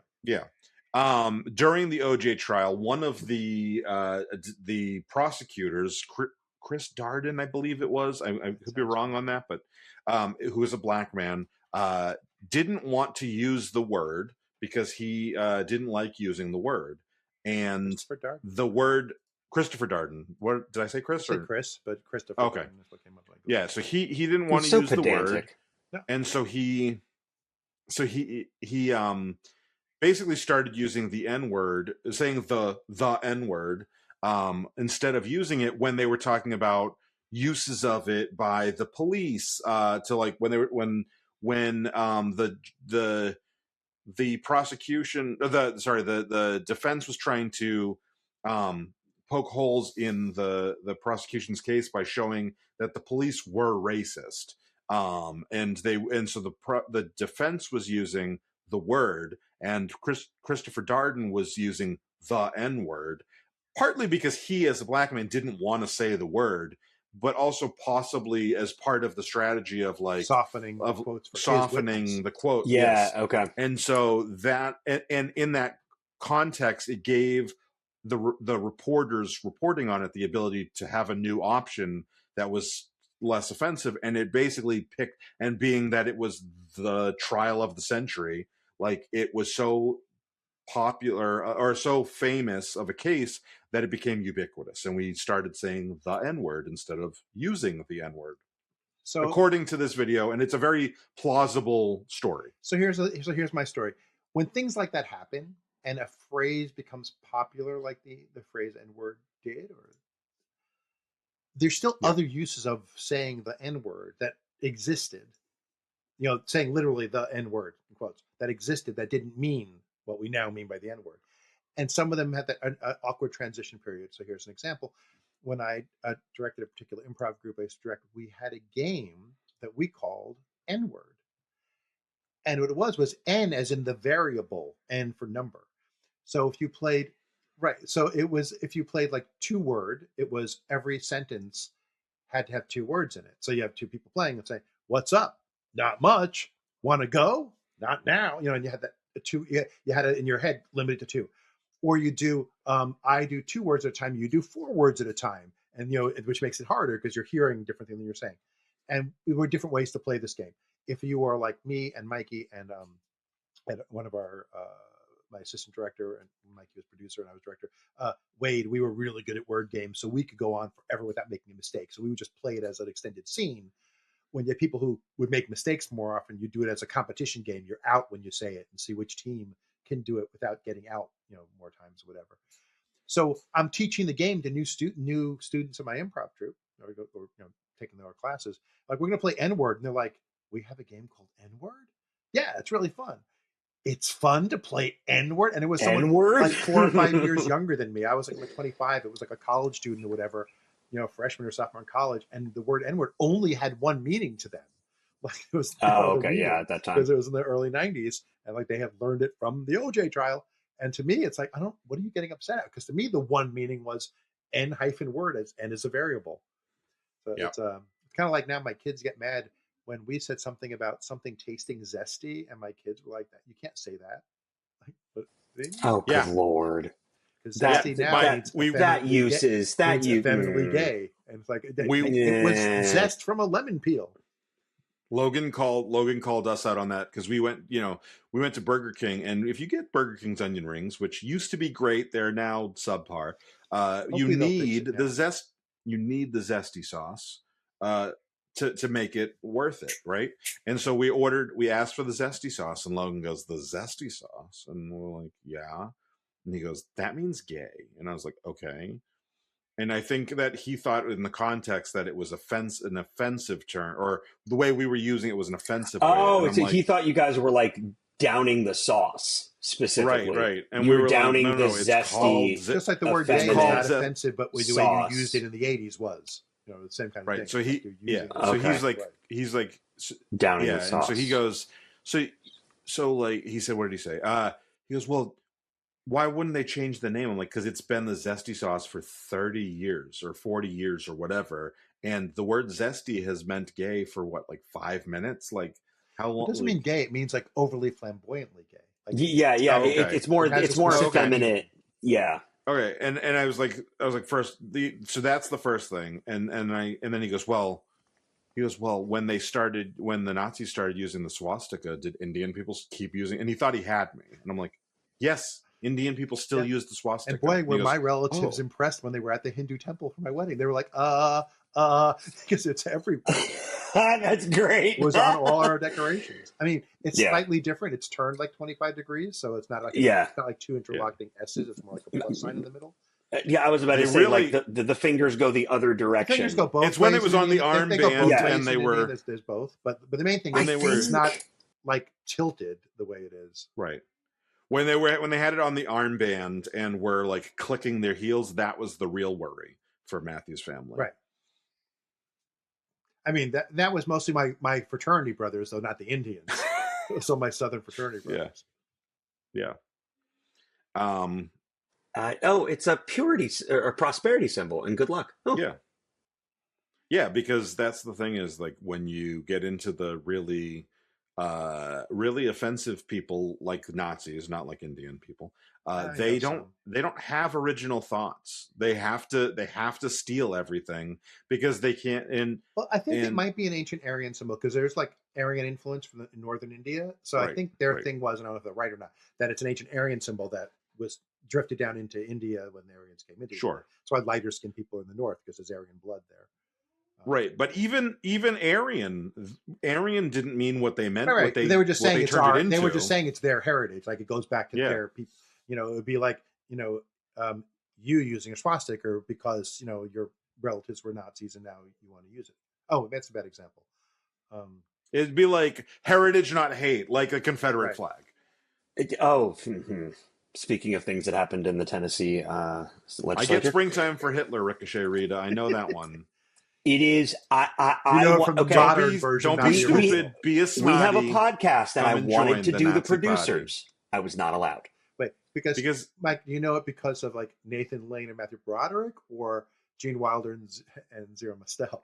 During the OJ trial, one of the prosecutors, Chris Darden, I believe it was, I could be wrong on that, but who was a black man, didn't want to use the word because he didn't like using the word. And the word Christopher Darden. What did I say, Chris? I said Chris, but Christopher. Okay. Darden is what came up like. Yeah, so he didn't want to so use pedantic. the word, and so he basically started using the N-word, saying the N-word, instead of using it when they were talking about uses of it by the police, to like when the prosecution, the defense was trying to poke holes in the prosecution's case by showing that the police were racist, and so the defense was using the word, and Christopher Darden was using the N-word, partly because he, as a black man, didn't want to say the word, but also possibly as part of the strategy of like softening the quote. Yeah. Yes. Okay. And so that, and in that context, it gave the reporters reporting on it the ability to have a new option that was less offensive, and it basically picked, and being that it was the trial of the century, like it was so popular or so famous of a case that it became ubiquitous, and we started saying the N-word instead of using the N-word, So according to this video, and it's a very plausible story. So here's my story. When things like that happen and a phrase becomes popular, like the phrase N-word did, or there's still other uses of saying the N-word that existed. You know, saying literally the N-word in quotes that existed that didn't mean what we now mean by the N-word, and some of them had that awkward transition period. So here's an example. When I directed a particular improv group I used to direct, we had a game that we called N-word. And what it was N as in the variable, N for number. So if you played, right, so it was, if you played like 2-word, it was every sentence had to have 2 words in it. So you have 2 people playing and say, what's up? Not much. Want to go? Not now. You know, and you had that 2, you had it in your head limited to 2. Or you do, I do 2 words at a time, you do 4 words at a time. And, you know, which makes it harder because you're hearing different things than you're saying. And there were different ways to play this game. If you are like me and Mikey and one of our my assistant director, and Mikey was producer and I was director, Wade, we were really good at word games, so we could go on forever without making a mistake. So we would just play it as an extended scene. When you have people who would make mistakes more often, you do it as a competition game. You're out when you say it and see which team can do it without getting out, you know, more times or whatever. So I'm teaching the game to new students in my improv troupe, or you know, taking their classes. Like, we're going to play N-word, and they're like, we have a game called N-word? Yeah, it's really fun. It's fun to play N-word? And it was someone N-word? like 4 or 5 years younger than me. I was like 25. It was like a college student or whatever, you know, freshman or sophomore in college. And the word N-word only had one meaning to them. Like, it was no other okay, meaning, yeah, at that time. because it was in the early 90s. And like, they had learned it from the OJ trial. And to me, it's like, what are you getting upset at? Because to me, the one meaning was N-word, as N is a variable. So it's kind of like now my kids get mad when we said something about something tasting zesty, and my kids were like, "That you can't say that." Like, what do you mean? Oh, good Lord! Because zesty now means effeminately gay, and it's like it was zest from a lemon peel. Logan called us out on that because we went to Burger King, and if you get Burger King's onion rings, which used to be great, they're now subpar. You need the zest. You need the zesty sauce to make it worth it, right? And so we asked for the zesty sauce, and Logan goes, "The zesty sauce," and we're like, "Yeah," and he goes, "That means gay," and I was like, "Okay." And I think that he thought in the context that it was an offensive term, or the way we were using it was an offensive way. Oh, so he thought you guys were like downing the sauce specifically. Right. And we we were downing like, the zesty. Just like the word gay is not offensive, but the way you used it in the 80s was. You know, the same kind of thing. So he's like downing the sauce. And so he goes, so like he said, what did he say? He goes, well, why wouldn't they change the name? I'm like, because it's been the zesty sauce for 30 years or 40 years or whatever. And the word zesty has meant gay for what, like 5 minutes? Like, how long? It doesn't mean gay. It means like overly flamboyantly gay. Like, it's more effeminate. Yeah. Okay. And I was like so that's the first thing. And then he goes, well, when the Nazis started using the swastika, did Indian people keep using? And he thought he had me. And I'm like, yes. Indian people still use the swastika. And boy, were my relatives impressed when they were at the Hindu temple for my wedding. They were like, because it's everywhere. That's great. It was on all our decorations. I mean, it's slightly different. It's turned like 25 degrees, so it's not like it's not like 2 interlocking S's. It's more like a plus sign in the middle. I was about to say, like the fingers go the other direction. The fingers go both. It's when it was on the armband, and they were. There's both, but the main thing is it's not like tilted the way it is. Right. When they had it on the armband and were like clicking their heels, that was the real worry for Matthew's family. Right. I mean, that was mostly my fraternity brothers, though not the Indians. So my Southern fraternity brothers. Yeah. It's a purity or prosperity symbol, and good luck. Oh. Yeah, because that's the thing is like when you get into the really really offensive people like Nazis, not like Indian people. I They know don't have original thoughts. They have to steal everything because they can't. Well, I think it And might be an ancient Aryan symbol because there's like Aryan influence from northern India. So I right, think their right, thing was, I don't know if they're right or not, that it's an ancient Aryan symbol that was drifted down into India when the Aryans came into India. sure. That's why lighter skinned people are in the north because there's Aryan blood there. Right, but even Aryan didn't mean what they meant. Right. What They were just what saying they it's turned our. it They were into. just saying it's their heritage. Like it goes back to Yeah. their people. You know, it would be like you using a swastika because your relatives were Nazis and now you want to use it. Oh, that's a bad example. It'd be like heritage, not hate, like a Confederate Right. flag. Speaking of things that happened in the Tennessee I legislature, get springtime for Hitler, Ricochet Rita. I know that one. it is. You know it from the okay. modern version. Don't not be the stupid. original. Be a We smarty. have a podcast, and Come I and wanted join to the do the Nazi producers. I was not allowed. Wait, because Because Mike, you know it because of like Nathan Lane and Matthew Broderick, or Gene Wilder and Zero Mostel.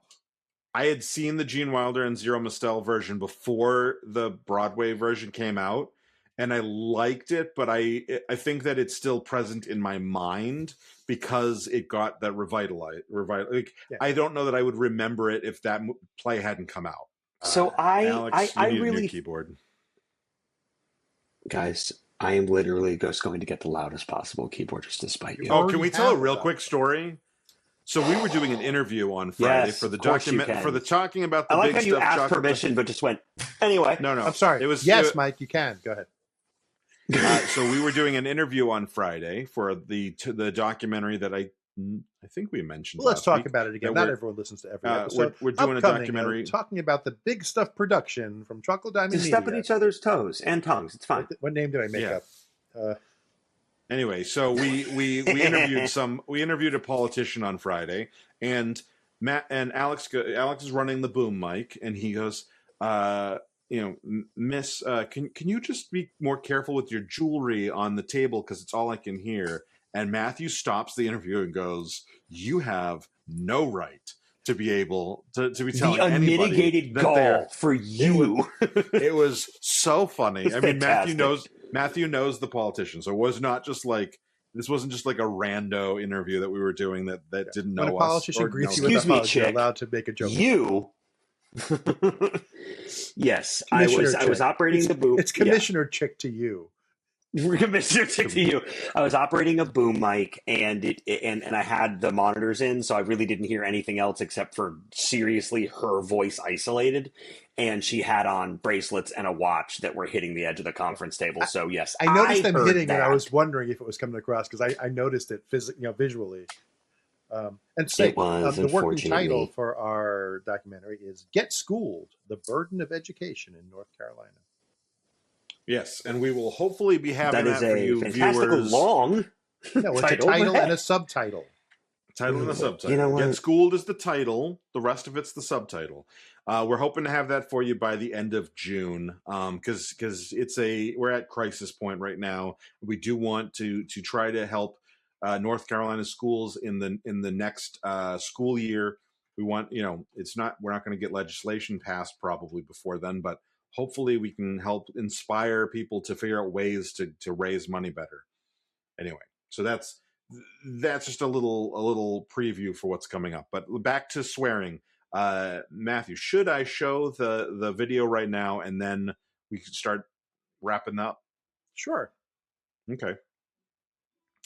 I had seen the Gene Wilder and Zero Mostel version before the Broadway version came out, and I liked it, but I think that it's still present in my mind because it got that revitalized. Like, Yeah. I don't know that I would remember it if that play hadn't come out. So Alex, you I need a really, new keyboard. guys, I am literally just going to get the loudest possible keyboard just to spite you. Oh, can we already tell a have real that. quick story? So we were doing an interview on Friday Yes, for the of course you document can. for the talking about the I like big how you stuff asked chocolate. permission, but just went anyway. No, I'm sorry. It was yes, Mike, you can go ahead. So we were doing an interview on Friday for the documentary that I think we mentioned. Well, let's last talk week. about it again. Yeah, Not everyone listens to every episode. we're doing a Upcoming, documentary. talking about the big stuff production from Chocolate Diamond Just Media. step on each other's toes and tongues. It's fine. What name did I make Yeah. up? Anyway, so we interviewed a politician on Friday, and Matt and Alex is running the boom mic, and he goes, Miss, can you just be more careful with your jewelry on the table because it's all I can hear. And Matthew stops the interview and goes, "You have no right to be able to be telling The anybody unmitigated that gall for you." It was so funny. It's I mean, fantastic. Matthew knows the politician, so it was not just like this wasn't just like a rando interview that we were doing that didn't know When a us. politician or greets know you with Excuse a me, hug, you're chick. allowed to make a joke. You. Yes, I Commissioner was Chick. operating the boom. It's Commissioner Chick to you. Commissioner Chick to you. I was operating a boom mic, and I had the monitors in, so I really didn't hear anything else except for seriously her voice isolated. And she had on bracelets and a watch that were hitting the edge of the conference table. So yes, I noticed them heard hitting, that. and I was wondering if it was coming across because I noticed it visually. And say It was, the working unfortunately. title for our documentary is "Get Schooled: The Burden of Education in North Carolina." Yes, and we will hopefully be having That is for you a fantastic viewers. long No, it's title, a title but and hey. a subtitle. Title and the subtitle. You know what? Get Schooled is the title. The rest of it's the subtitle. We're hoping to have that for you by the end of June, because we're at crisis point right now. We do want to try to help North Carolina schools in the next school year. We want we're not going to get legislation passed probably before then, but hopefully we can help inspire people to figure out ways to raise money better. Anyway, so that's just a little preview for what's coming up. But back to swearing. Matthew, should I show the video right now and then we can start wrapping up? Sure. Okay.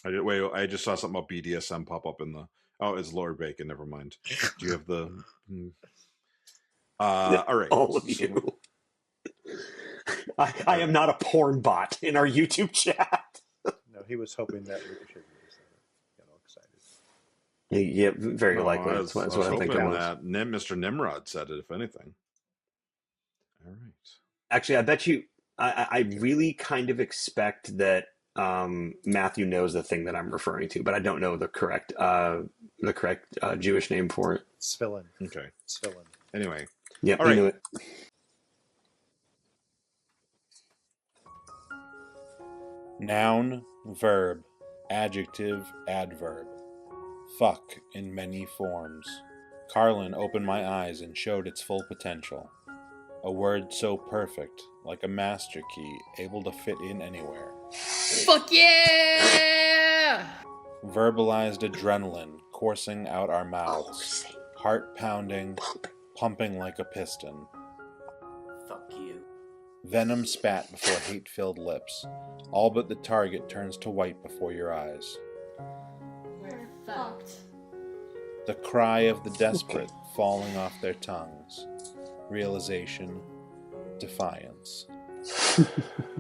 I just saw something about BDSM pop up in the. Oh, it's Lord Bacon. Never mind. Do you have the? All right. All of you. I am not a porn bot in our YouTube chat. No, he was hoping that Ricochet would get all excited. Yeah, very likely. I That's was what I think it hoping was. that Mr. Nimrod said it, if anything. All right. Actually, I bet you. I really kind of expect that Matthew knows the thing that I'm referring to, but I don't know the correct Jewish name for it. Sphilin. Okay. Sphilin. Anyway. Yep, All you right. knew it. Noun, verb, adjective, adverb. Fuck in many forms. Carlin opened my eyes and showed its full potential. A word so perfect, like a master key, able to fit in anywhere. Fuck yeah! Verbalized adrenaline coursing out our mouths. Heart pounding, pumping like a piston. Fuck you. Venom spat before hate-filled lips. All but the target turns to white before your eyes. We're fucked. The cry of the desperate falling off their tongues. Realization, defiance.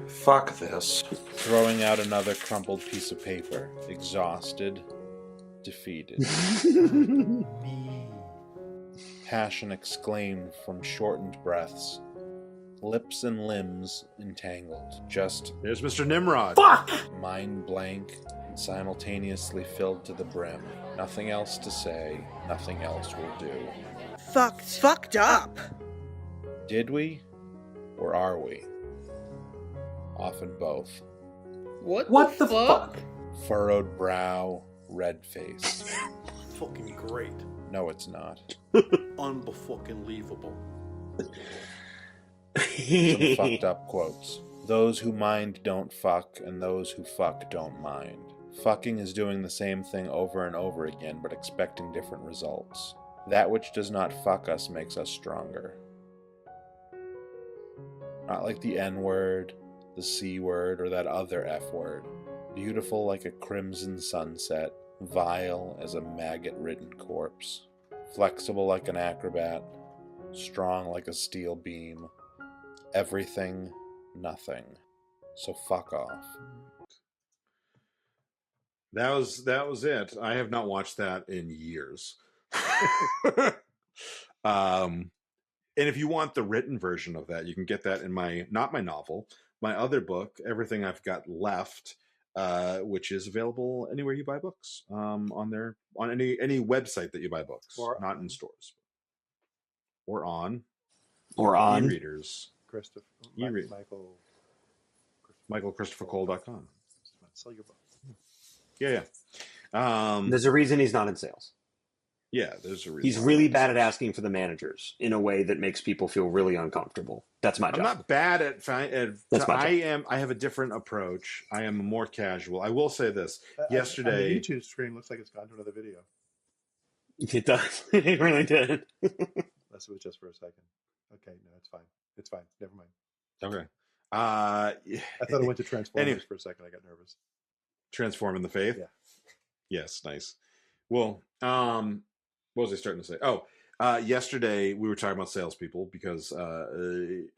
Fuck this. Throwing out another crumpled piece of paper. Exhausted, defeated. Passion exclaimed from shortened breaths. Lips and limbs entangled. Just There's Mr. Nimrod. Fuck! mind blank and simultaneously filled to the brim. Nothing else to say, nothing else will do. Fucked up. Did we? Or are we? Often both. What the fuck? Furrowed brow, red face. Fucking great. No, it's not. Unfucking-leavable. Some fucked up quotes. Those who mind don't fuck, and those who fuck don't mind. Fucking is doing the same thing over and over again, but expecting different results. That which does not fuck us makes us stronger. Not like the N-word, the C-word, or that other F-word. Beautiful like a crimson sunset, vile as a maggot-ridden corpse. Flexible like an acrobat, strong like a steel beam. Everything, nothing. So fuck off. That was it. I have not watched that in years. And if you want the written version of that, you can get that in not my novel, my other book, Everything I've Got Left, which is available anywhere you buy books, on any website that you buy books, or not in stores, or on e-readers. MichaelChristopherCole.com. Sell your book. Yeah. There's a reason he's not in sales. Yeah, there's a reason. He's really bad at asking for the managers in a way that makes people feel really uncomfortable. That's my job. I'm not bad at. That's my job. I have a different approach. I am more casual. I will say this. Yesterday, the YouTube screen looks like it's gone to another video. It does. It really did. Unless it was just for a second. Okay, no, it's fine. It's fine. Never mind. Okay. I thought it went to Transformers Anyway. for a second. I got nervous. Transform in the Faith. Yeah. Yes, nice. Well, what was I starting to say? Oh, yesterday we were talking about salespeople because,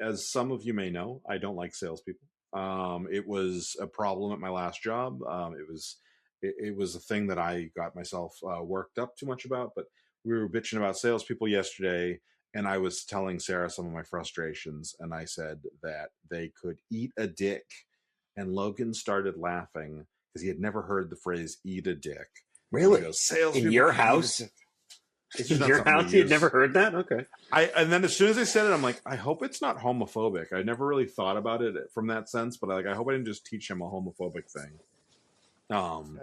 as some of you may know, I don't like salespeople. It was a problem at my last job. It was a thing that I got myself worked up too much about. But we were bitching about salespeople yesterday, and I was telling Sarah some of my frustrations, and I said that they could eat a dick, and Logan started laughing because he had never heard the phrase "eat a dick." Really? He goes, "Salespeople In your can eat a house? dick." It's In just not your something we house? You had use. never heard that? Okay. And then as soon as I said it, I'm like, I hope it's not homophobic. I never really thought about it from that sense, but I hope I didn't just teach him a homophobic thing.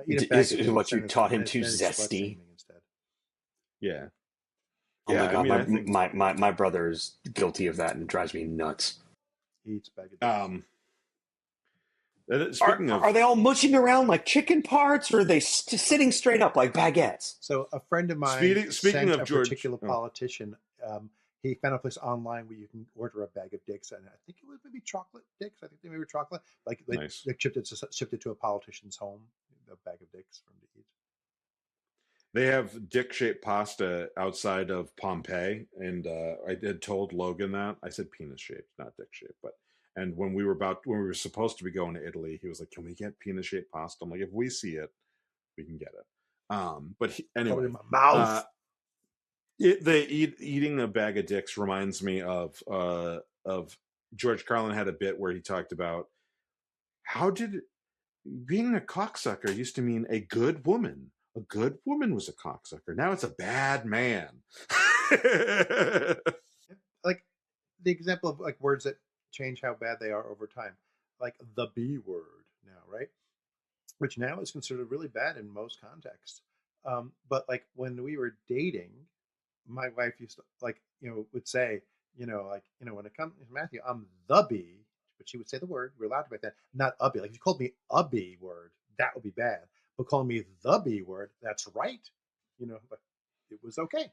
Is what you taught him too zesty? Yeah. Oh Yeah, my god, I mean, I think- my brother is guilty of that and it drives me nuts. Eats bag of Speaking of, Are they all mushing around like chicken parts, or are they sitting straight up like baguettes? So a friend of mine Speaking sent of a George- particular politician. He found a place online where you can order a bag of dicks, and I think it was maybe chocolate dicks. I think they were chocolate. Like they Nice. shipped it to a politician's home. A bag of dicks for him to eat. they have dick-shaped pasta outside of Pompeii, and I had told Logan that. I said penis-shaped, not dick-shaped, but. And when we were supposed to be going to Italy, he was like, "Can we get penis-shaped pasta?" I'm like, "If we see it, we can get it." But anyway, Put it in my mouth. Eating a bag of dicks reminds me of George Carlin had a bit where he talked about how did being a cocksucker used to mean a good woman. A good woman was a cocksucker. Now it's a bad man. Like the example of like words that change how bad they are over time, like the B word now, right? Which now is considered really bad in most contexts. But like when we were dating, my wife used to would say, when it comes to Matthew, I'm the B, but she would say the word. We're allowed to back then, not a B. Like if you called me a B word, that would be bad. But calling me the B word, that's right. But it was okay.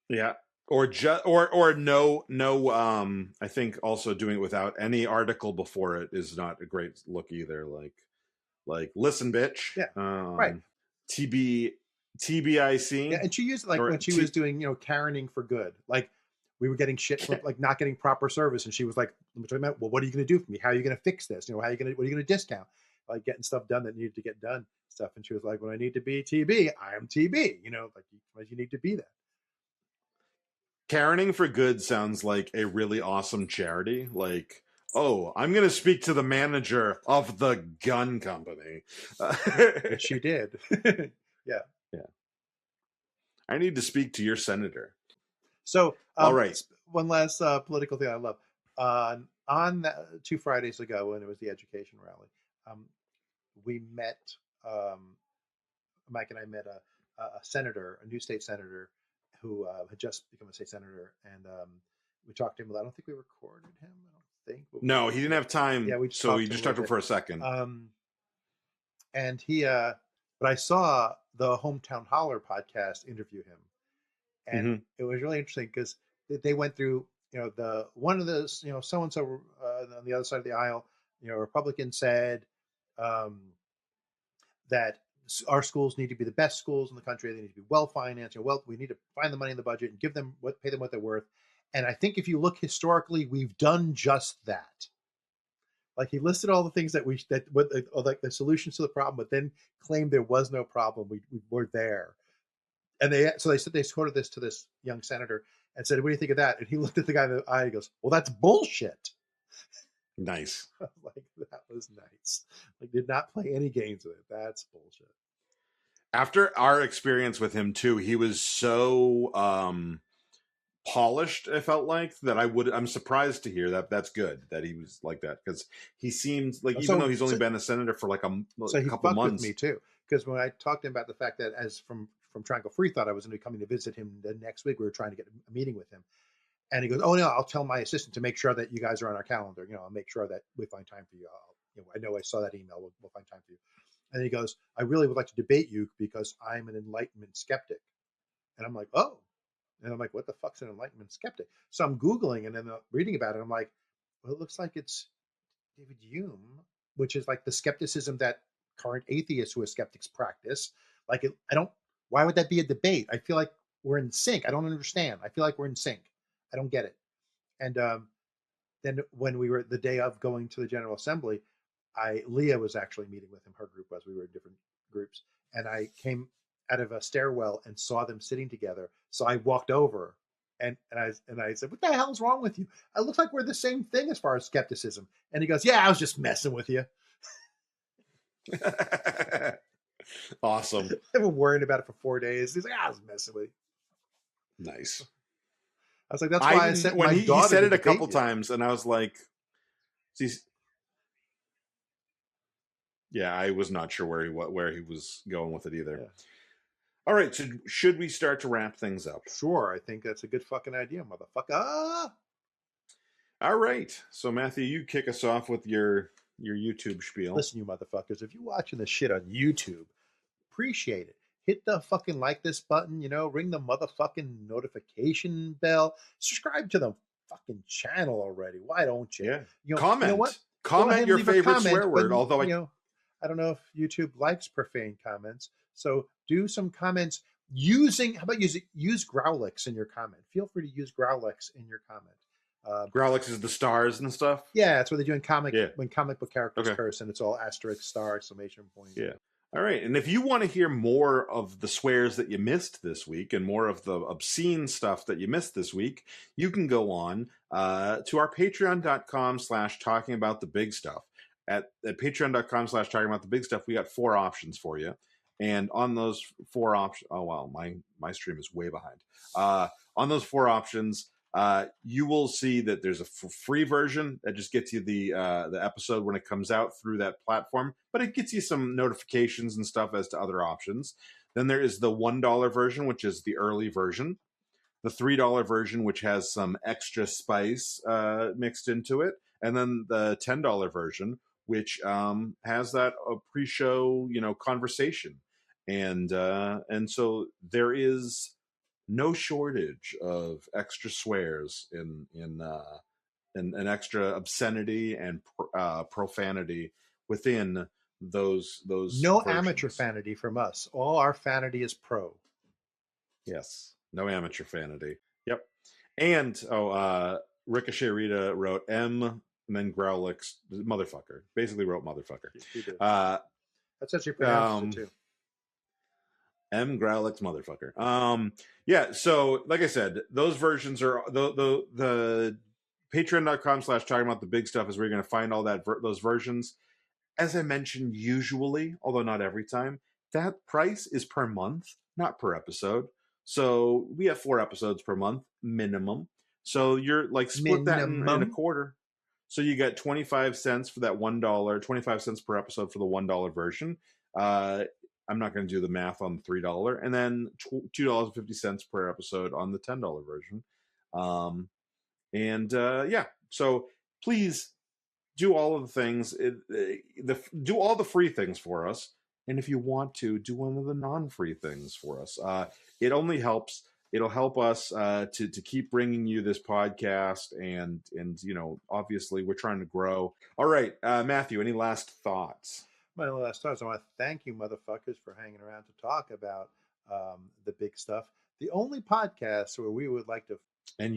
Yeah. Or just or no I think also doing it without any article before it is not a great look either. Like listen, bitch. Yeah. Right. TBIC. Yeah, and she used it like Or when she was doing, Karening for good. Like we were getting shit for like not getting proper service, and she was like, "Well, what are you going to do for me? How are you going to fix this? What are you going to discount? Like getting stuff done that needed to get done stuff." And she was like, "When I need to be TB, I am TB. Like you need to be that." Karening for Good sounds like a really awesome charity. Like, oh, I'm going to speak to the manager of the gun company. Which she did. Yeah. Yeah. I need to speak to your senator. So, all right. One last political thing I love. On 2 Fridays ago, when it was the education rally, we met. Mike and I met a senator, a new state senator, who had just become a state senator, and we talked to him. I don't think we recorded him. I don't think. No, he didn't have time. Yeah, we just talked to him for a second. And he, but I saw the Hometown Holler podcast interview him, and it was really interesting because they went through, the one of those, so and so on the other side of the aisle, Republican said that our schools need to be the best schools in the country. They need to be well financed. We need to find the money in the budget and pay them what they're worth. And I think if you look historically, we've done just that. Like he listed all the things like the solutions to the problem, but then claimed there was no problem. We were there. And they quoted this to this young senator and said, "What do you think of that?" And he looked at the guy in the eye and goes, "Well, that's bullshit." Nice. Like that was nice. Like did not play any games with it. That's bullshit. After our experience with him too, he was so polished, I felt like, that I'm surprised to hear that. That's good that he was like that, because he seems like, even though he's only been a senator for like a couple months. With me too, because when I talked to him about the fact that as from Triangle Free thought I was going to be coming to visit him the next week, we were trying to get a meeting with him, and he goes, "Oh no, I'll tell my assistant to make sure that you guys are on our calendar. I'll make sure that we find time for you. I know I saw that email. We'll find time for you." And he goes, "I really would like to debate you because I'm an Enlightenment skeptic." And I'm like, "Oh." And I'm like, "What the fuck's an Enlightenment skeptic?" So I'm Googling and then reading about it. I'm like, well, it looks like it's David Hume, which is like the skepticism that current atheists who are skeptics practice. Like, why would that be a debate? I feel like we're in sync. I don't understand. I feel like we're in sync. I don't get it. And then when we were the day of going to the General Assembly, Leah was actually meeting with him. Her group was. We were in different groups. And I came out of a stairwell and saw them sitting together. So I walked over and I said, "What the hell is wrong with you? It looks like we're the same thing as far as skepticism." And he goes, "Yeah, I was just messing with you." Awesome. I've been worrying about it for 4 days. He's like, "I was messing with you." Nice. I was like, "That's why I said when he said it a couple times, and I was like, yeah, I was not sure where he was going with it either." Yeah. All right, so should we start to wrap things up? Sure, I think that's a good fucking idea, motherfucker. All right, so Matthew, you kick us off with your YouTube spiel. Listen, you motherfuckers, if you're watching this shit on YouTube, appreciate it. Hit the fucking like this button, ring the motherfucking notification bell. Subscribe to the fucking channel already. Why don't you? Yeah. Comment. You know what? Comment your favorite swear word, although I don't know if YouTube likes profane comments. So do some comments use Growlix in your comment. Feel free to use Growlix in your comment. Growlix is the stars and stuff? Yeah, that's what they do in when comic book characters curse, and it's all asterisk, star, exclamation point. Yeah. All right. And if you want to hear more of the swears that you missed this week and more of the obscene stuff that you missed this week, you can go on to our patreon.com/talking about the big stuff. At patreon.com/talking about the big stuff, we got 4 options for you. And on those 4 options, oh, wow, my stream is way behind. On those 4 options, you will see that there's a free version that just gets you the episode when it comes out through that platform, but it gets you some notifications and stuff as to other options. Then there is the $1 version, which is the early version. the $3 version, which has some extra spice mixed into it, and then the $10 version, which has that pre-show, conversation, and so there is no shortage of extra swears and extra obscenity and profanity within those No versions. amateur fanity from us. All our fanity is pro. Yes, no amateur fanity. Yep. And Ricochet Rita wrote M and then Growlix motherfucker. Basically wrote motherfucker. He did. That's how she pronounces it too. M Growlix motherfucker. Yeah, so like I said, those versions are the patreon.com/talking about the big stuff is where you're going to find all those versions. As I mentioned, usually, although not every time, that price is per month, not per episode. So we have 4 episodes per month minimum. So you're like split that in a quarter. So you get 25 cents for that $1, 25 cents per episode for the $1 version. I'm not going to do the math on the $3, and then $2.50 per episode on the $10 version. Yeah, so please do all of the things, do all the free things for us. And if you want to, do one of the non-free things for us. It only helps. It'll help us to keep bringing you this podcast. And obviously we're trying to grow. All right, Matthew, any last thoughts? My last thoughts. I want to thank you, motherfuckers, for hanging around to talk about the big stuff. The only podcast where we would like to. And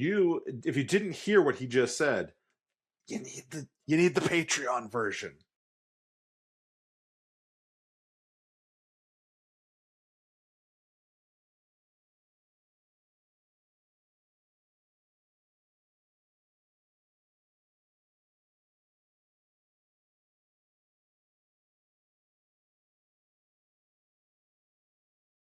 if you didn't hear what he just said, you need the Patreon version.